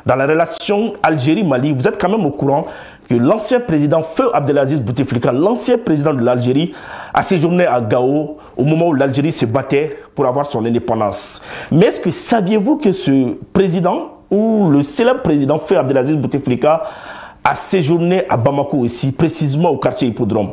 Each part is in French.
dans la relation Algérie-Mali, vous êtes quand même au courant que l'ancien président Feu Abdelaziz Bouteflika, l'ancien président de l'Algérie, a séjourné à Gao au moment où l'Algérie se battait pour avoir son indépendance. Mais est-ce que saviez-vous que ce président, ou le célèbre président Feu Abdelaziz Bouteflika, a séjourné à Bamako aussi, précisément au quartier Hippodrome?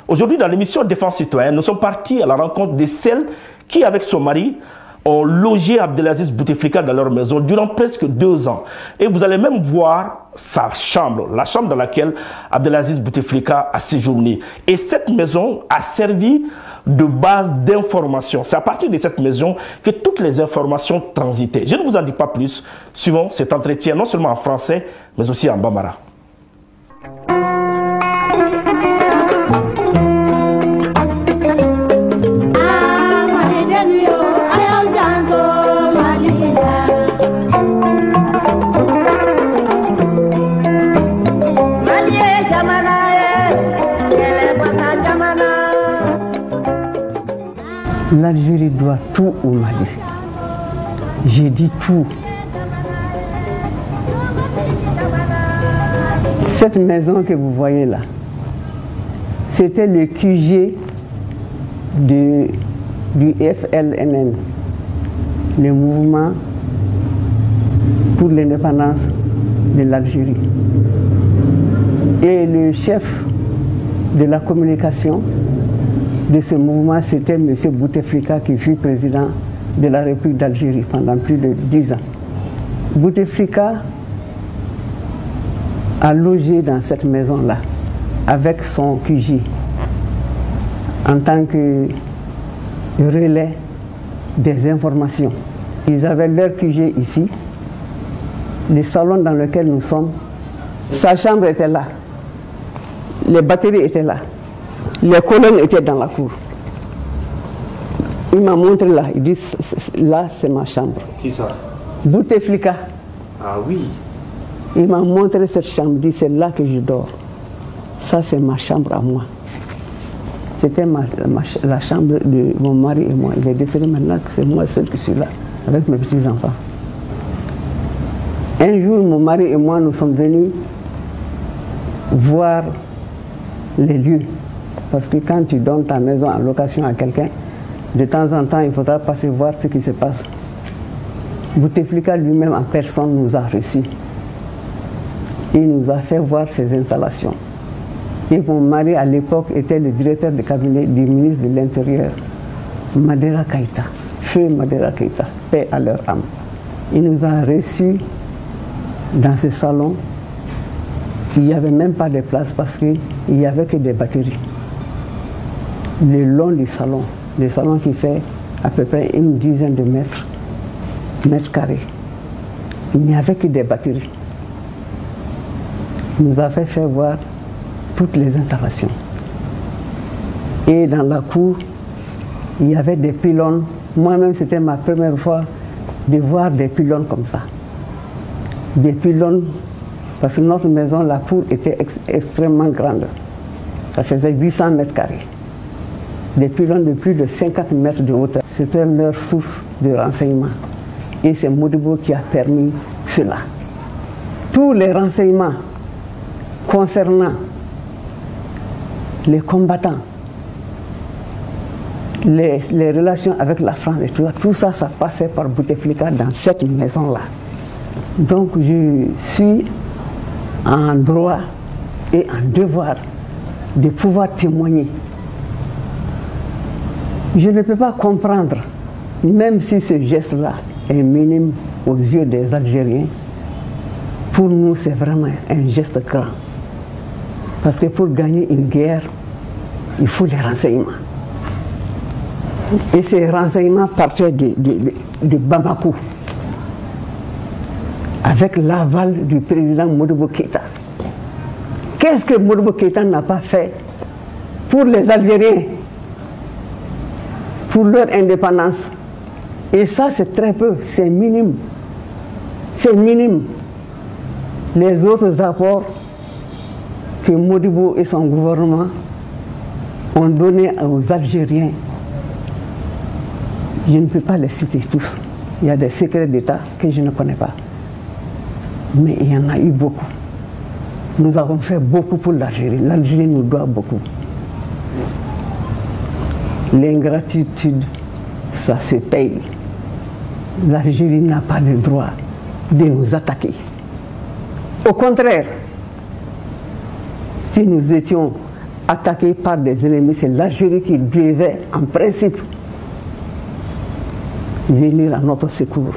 Aujourd'hui, dans l'émission Défense citoyenne, nous sommes partis à la rencontre de celles qui, avec son mari, ont logé Abdelaziz Bouteflika dans leur maison durant presque 2 ans. Et vous allez même voir sa chambre, la chambre dans laquelle Abdelaziz Bouteflika a séjourné. Et cette maison a servi de base d'information. C'est à partir de cette maison que toutes les informations transitaient. Je ne vous en dis pas plus. Suivons cet entretien non seulement en français, mais aussi en bambara. L'Algérie doit tout au Mali. J'ai dit tout. Cette maison que vous voyez là, c'était le QG du FLNN, le mouvement pour l'indépendance de l'Algérie. Et le chef de la communication de ce mouvement, c'était M. Bouteflika, qui fut président de la République d'Algérie pendant plus de 10 ans. Bouteflika a logé dans cette maison-là avec son QG en tant que relais des informations. Ils avaient leur QG ici, le salon dans lequel nous sommes. Sa chambre était là, les batteries étaient là. Les colonnes étaient dans la cour. Il m'a montré là, il dit là c'est ma chambre. Qui ça? Bouteflika. Ah oui. Il m'a montré cette chambre, il dit c'est là que je dors. Ça c'est ma chambre à moi. C'était la chambre de mon mari et moi. Il est décédé maintenant, que c'est moi seul qui suis là, avec mes petits-enfants. Un jour, mon mari et moi, nous sommes venus voir les lieux. Parce que quand tu donnes ta maison en location à quelqu'un, de temps en temps, il faudra passer voir ce qui se passe. Bouteflika lui-même en personne nous a reçus. Il nous a fait voir ses installations. Et mon mari, à l'époque, était le directeur de cabinet du ministre de l'Intérieur, Madera Keïta, Feu Madera Keïta, paix à leur âme. Il nous a reçus dans ce salon. Il n'y avait même pas de place parce qu'il n'y avait que des batteries. Le long du salon qui fait à peu près une dizaine de mètres carrés. Il n'y avait que des batteries. Il nous a fait faire voir toutes les installations. Et dans la cour, il y avait des pylônes. Moi-même, c'était ma première fois de voir des pylônes comme ça. Des pylônes, parce que notre maison, la cour était extrêmement grande. Ça faisait 800 mètres carrés. Des pylônes de plus de 50 mètres de hauteur. C'était leur source de renseignement. Et c'est Modibo qui a permis cela. Tous les renseignements concernant les combattants, les relations avec la France et tout ça, ça passait par Bouteflika dans cette maison-là. Donc je suis en droit et en devoir de pouvoir témoigner. Je ne peux pas comprendre, même si ce geste-là est minime aux yeux des Algériens, pour nous c'est vraiment un geste grand. Parce que pour gagner une guerre, il faut des renseignements. Et ces renseignements partaient de Bamako, avec l'aval du président Modibo Keïta. Qu'est-ce que Modibo Keïta n'a pas fait pour les Algériens, pour leur indépendance? Et ça, c'est très peu, c'est minime. C'est minime. Les autres apports que Modibo et son gouvernement ont donné aux Algériens, je ne peux pas les citer tous. Il y a des secrets d'État que je ne connais pas. Mais il y en a eu beaucoup. Nous avons fait beaucoup pour l'Algérie. L'Algérie nous doit beaucoup. L'ingratitude, ça se paye. L'Algérie n'a pas le droit de nous attaquer. Au contraire, si nous étions attaqués par des ennemis, c'est l'Algérie qui devait, en principe, venir à notre secours.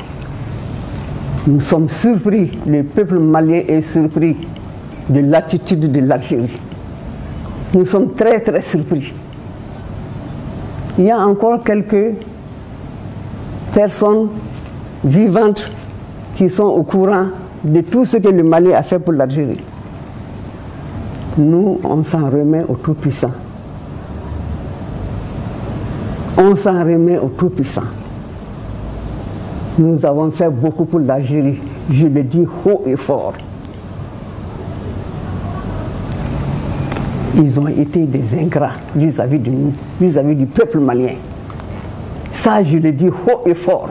Nous sommes surpris, le peuple malien est surpris de l'attitude de l'Algérie. Nous sommes très très surpris. Il y a encore quelques personnes vivantes qui sont au courant de tout ce que le Mali a fait pour l'Algérie. Nous, on s'en remet au Tout-Puissant. On s'en remet au Tout-Puissant. Nous avons fait beaucoup pour l'Algérie, je le dis haut et fort. Ils ont été des ingrats vis-à-vis de nous, vis-à-vis du peuple malien. Ça, je le dis haut et fort.